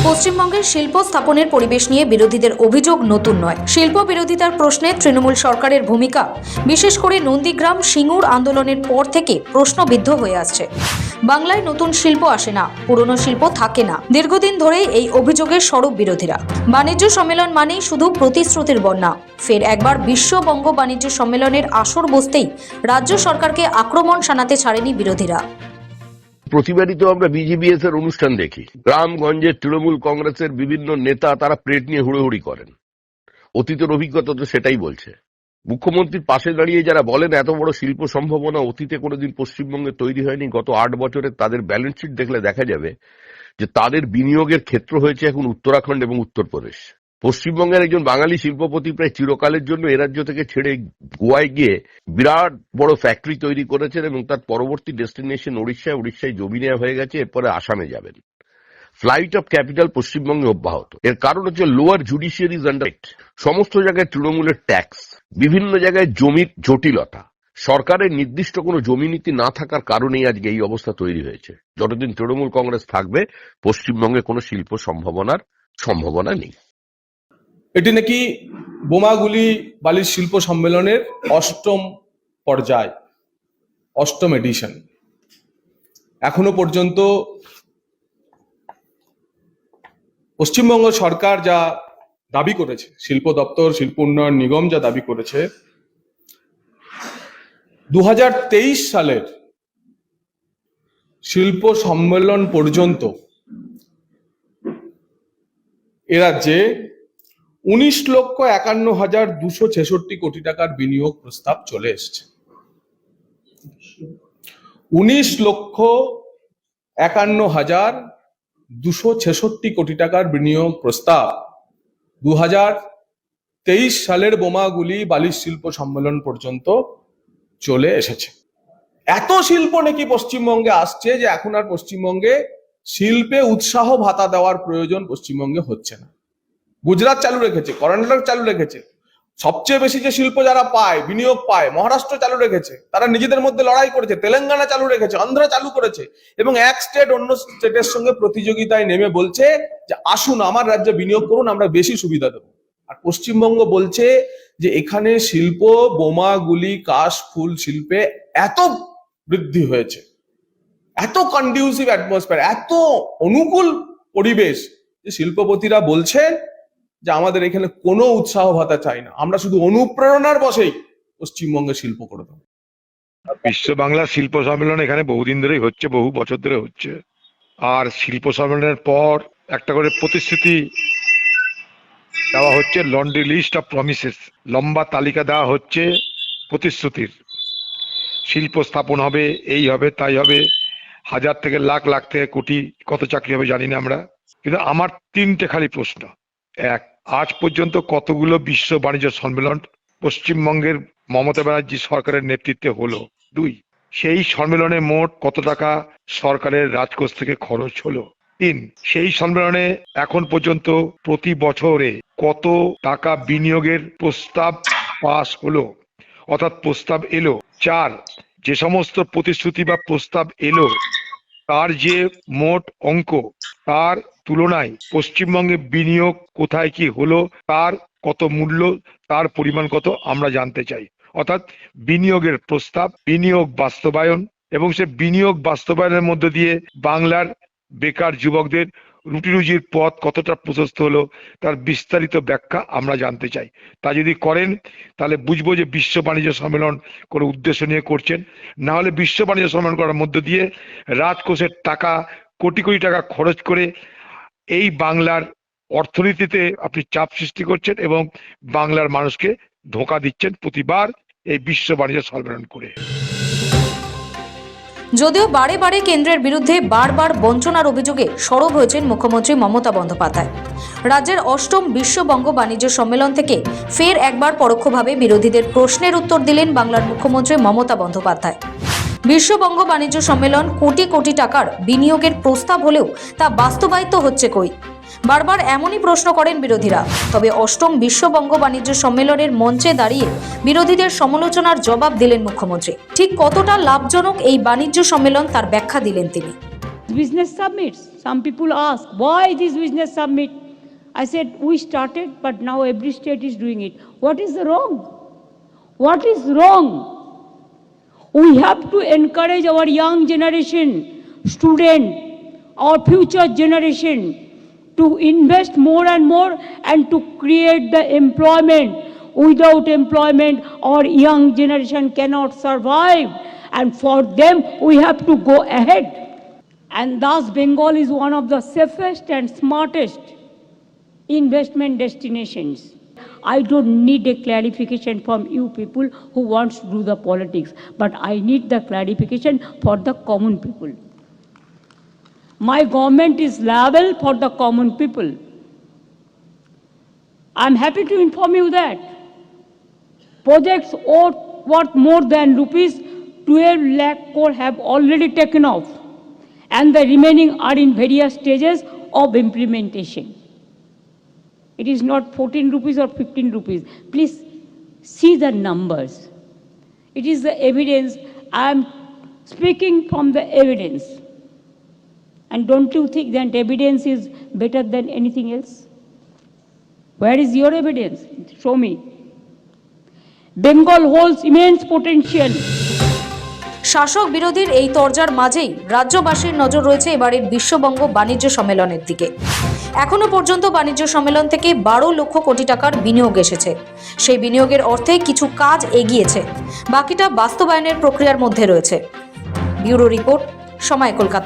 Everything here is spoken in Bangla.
পশ্চিমবঙ্গের শিল্প স্থাপনের পরিবেশ নিয়ে বিরোধীদের অভিযোগ নতুন নয়। শিল্প বিরোধিতার প্রশ্নে তৃণমূল সরকারের ভূমিকা বিশেষ করে নন্দীগ্রাম সিঙ্গুর আন্দোলনের পর থেকে প্রশ্নবিদ্ধ হয়ে আসছে। বাংলায় নতুন শিল্প আসে না, পুরনো শিল্প থাকে না। দীর্ঘদিন ধরেই এই অভিযোগের সরব বিরোধীরা। বাণিজ্য সম্মেলন মানেই শুধু প্রতিশ্রুতির বন্যা। ফের একবার বিশ্ববঙ্গ বাণিজ্য সম্মেলনের আসর বসতেই রাজ্য সরকারকে আক্রমণ শানাতে ছাড়েনি বিরোধীরা। প্রতিবারই তো আমরা বিজিবিএস এর অনুষ্ঠান দেখি, গ্রামগঞ্জে তৃণমূল কংগ্রেসের বিভিন্ন নেতা তারা প্লেট নিয়ে হুড়োহুড়ি করেন। অতীতের অভিজ্ঞতা তো সেটাই বলছে। মুখ্যমন্ত্রীর পাশে দাঁড়িয়ে যারা বলেন এত বড় শিল্প সম্ভাবনা অতীতে কোনোদিন পশ্চিমবঙ্গে তৈরি হয়নি, গত 8 বছরে তাদের ব্যালেন্স শিট দেখলে দেখা যাবে যে তাদের বিনিয়োগের ক্ষেত্র হয়েছে এখন উত্তরাখণ্ড এবং উত্তরপ্রদেশ। পশ্চিমবঙ্গের একজন বাঙালি শিল্পপতি প্রায় চিরকালের জন্য এ রাজ্য থেকে ছেড়ে গোয়ায় গিয়ে বিরাট বড় ফ্যাক্টরি তৈরি করেছেন এবং তার পরবর্তী ডেস্টিনেশন উড়িষ্যায় জমি নেওয়া হয়ে গেছে, এরপরে আসামে যাবেন। ফ্লাইট অফ ক্যাপিটাল পশ্চিমবঙ্গে অব্যাহত। এর কারণ হচ্ছে লোয়ার জুডিশিয়ারি আন্ডার সমস্ত জায়গায় তৃণমূলের ট্যাক্স, বিভিন্ন জায়গায় জমির জটিলতা, সরকারের নির্দিষ্ট কোনো জমি নীতি না থাকার কারণেই আজকে এই অবস্থা তৈরি হয়েছে। যতদিন তৃণমূল কংগ্রেস থাকবে পশ্চিমবঙ্গে কোনো শিল্প সম্ভাবনা নেই। এটি নাকি বোমাগুলি বালির শিল্প সম্মেলনের 8ম পর্যায়, 8ম এডিশন। এখনো পর্যন্ত পশ্চিমবঙ্গ সরকার যা দাবি করেছে, শিল্প দপ্তর, শিল্প উন্নয়ন নিগম যা দাবি করেছে, 2023 সালের শিল্প সম্মেলন পর্যন্ত এ রাজ্যে 19,51,266 কোটি টাকার বিনিয়োগ প্রস্তাব চলে এসছে। 19,51,266 কোটি টাকার বিনিয়োগ প্রস্তাব 2023 সালের বোমাগুলি বালির শিল্প সম্মেলন পর্যন্ত চলে এসেছে। এত শিল্প নাকি পশ্চিমবঙ্গে আসছে যে এখন আর পশ্চিমবঙ্গে শিল্পে উৎসাহ ভাতা দেওয়ার প্রয়োজন পশ্চিমবঙ্গে হচ্ছে না। গুজরাট চালু রেখেছে, কর্ণাটক চালু রেখেছে, সবচেয়ে বেশি যে শিল্প যারা পায়, বিনিয়োগ পায়, মহারাষ্ট্র চালু রেখেছে, তারা নিজেদের মধ্যে লড়াই করেছে, তেলেঙ্গানা চালু রেখেছে, অন্ধ্র চালু করেছে এবং এক স্টেট অন্য স্টেটের সঙ্গে প্রতিযোগিতায় নেমে বলছে যে আসুন আমার রাজ্যে বিনিয়োগ করুন, আমরা বেশি সুবিধা দেবো। আর পশ্চিমবঙ্গ বলছে যে এখানে শিল্প, বোমাগুলি, কাশ ফুল শিল্পে এত বৃদ্ধি হয়েছে, এত কন্ডিউসিভ অ্যাটমসফিয়ার, এত অনুকূল পরিবেশ যে শিল্পপতিরা বলছে যে আমাদের এখানে কোনো উৎসাহ ভাতা চাই না, আমরা শুধু অনুপ্রেরণার বশেই পশ্চিমবঙ্গে শিল্প করে দেবো। বিশ্ব বাংলা শিল্প সম্মেলন এখানে বহুদিন ধরেই হচ্ছে, বহু বছর ধরে হচ্ছে। আর শিল্প সম্মেলনের পর একটা করে প্রতিশ্রুতি দেওয়া হচ্ছে, লন্ড্রি লিস্ট অফ প্রমিসেস, লম্বা তালিকা দেওয়া হচ্ছে প্রতিশ্রুতির। শিল্প স্থাপন হবে, এই হবে, তাই হবে, হাজার থেকে লাখ, লাখ থেকে কোটি, কত চাকরি হবে জানি না আমরা। কিন্তু আমার 3টে খালি প্রশ্ন। এক, আজ পর্যন্ত কতগুলো বিশ্ব বাণিজ্য সম্মেলন পশ্চিমবঙ্গের মমতা ব্যানার্জি সরকারের নেতৃত্বে হলো? 2, সেই সম্মেলনে মোট কত টাকা সরকারের রাজকোষ থেকে খরচ হলো? 3, সেই সম্মেলনে এখন পর্যন্ত প্রতি বছরে কত টাকা বিনিয়োগের প্রস্তাব পাস হলো, অর্থাৎ প্রস্তাব এলো? 4, যে সমস্ত প্রতিশ্রুতি বা প্রস্তাব এলো তার যে মোট অঙ্ক, তার তুলনায় পশ্চিমবঙ্গে বিনিয়োগ কোথায় কি হলো, তার কত মূল্য, তার পরিমাণ কত আমরা জানতে চাই। অর্থাৎ বিনিয়োগের প্রস্তাব, বিনিয়োগ বাস্তবায়ন এবং সে বিনিয়োগ বাস্তবায়নের মধ্য দিয়ে বাংলার বেকার যুবকদের রুটি রুজির পথ কতটা প্রশস্ত হলো তার বিস্তারিত ব্যাখ্যা আমরা জানতে চাই। তা যদি করেন তাহলে বুঝবো যে বিশ্ব বাণিজ্য সম্মেলন কোনো উদ্দেশ্য নিয়ে করছেন, না হলে বিশ্ব বাণিজ্য সম্মেলন করার মধ্য দিয়ে রাজকোষের টাকা, কোটি কোটি টাকা খরচ করে এই বাংলার অর্থনীতিতে আপনি চাপ সৃষ্টি করছেন এবং বাংলার মানুষকে ধোঁকা দিচ্ছেন প্রতিবার এই বিশ্ব বাণিজ্য সম্মেলন করে। যদিও বারে বারে কেন্দ্রের বিরুদ্ধে বারবার বঞ্চনার অভিযোগে সরব হয়েছেন মুখ্যমন্ত্রী মমতা বন্দ্যোপাধ্যায়। রাজ্যের 8ম বিশ্ববঙ্গ বাণিজ্য সম্মেলন থেকে ফের একবার পরোক্ষভাবে বিরোধীদের প্রশ্নের উত্তর দিলেন বাংলার মুখ্যমন্ত্রী মমতা বন্দ্যোপাধ্যায়। বিশ্ববঙ্গ বাণিজ্য সম্মেলন কোটি কোটি টাকার বিনিয়োগের প্রস্তাব হলেও তা বাস্তবায়িত হচ্ছে কই? বারবার এমনই প্রশ্ন করেন বিরোধীরা। তবে 8ম বিশ্ববঙ্গ বাণিজ্য সম্মেলনের মঞ্চে দাঁড়িয়ে বিরোধীদের সমালোচনার জবাব দিলেন মুখ্যমন্ত্রী। ঠিক কতটা লাভজনক এই বাণিজ্য সম্মেলন তার ব্যাখ্যা দিলেন তিনি। business summits. Some people ask, why this business summit? I said, we started, but now every state is doing it. What is wrong? What is wrong? We have to encourage our young generation, student, our future generation to invest more and more and to create the employment. Without employment, our young generation cannot survive. And for them, we have to go ahead. And thus, Bengal is one of the safest and smartest investment destinations. I don't need a clarification from you people who wants to do the politics, but I need the clarification for the common people. My government is liable for the common people. I'm happy to inform you that projects worth more than rupees 12 lakh crore have already taken off, and the remaining are in various stages of implementation. It is not 14 rupees or 15 rupees. Please see the numbers. It is the evidence. I am speaking from the evidence. And don't you think that evidence is better than anything else? Where is your evidence? Show me. Bengal holds immense potential. শাসক বিরোধীর এই তরজার মাঝেই রাজ্যবাসীর নজর রয়েছে এবারের বিশ্ববঙ্গ বাণিজ্য সম্মেলনের দিকে। এখনো পর্যন্ত বাণিজ্য সম্মেলন থেকে 12 লক্ষ কোটি টাকার বিনিয়োগ এসেছে। সেই বিনিয়োগের অর্থে কিছু কাজ এগিয়েছে, বাকিটা বাস্তবায়নের প্রক্রিয়ার মধ্যে রয়েছে। ব্যুরো রিপোর্ট, সময় কলকাতা।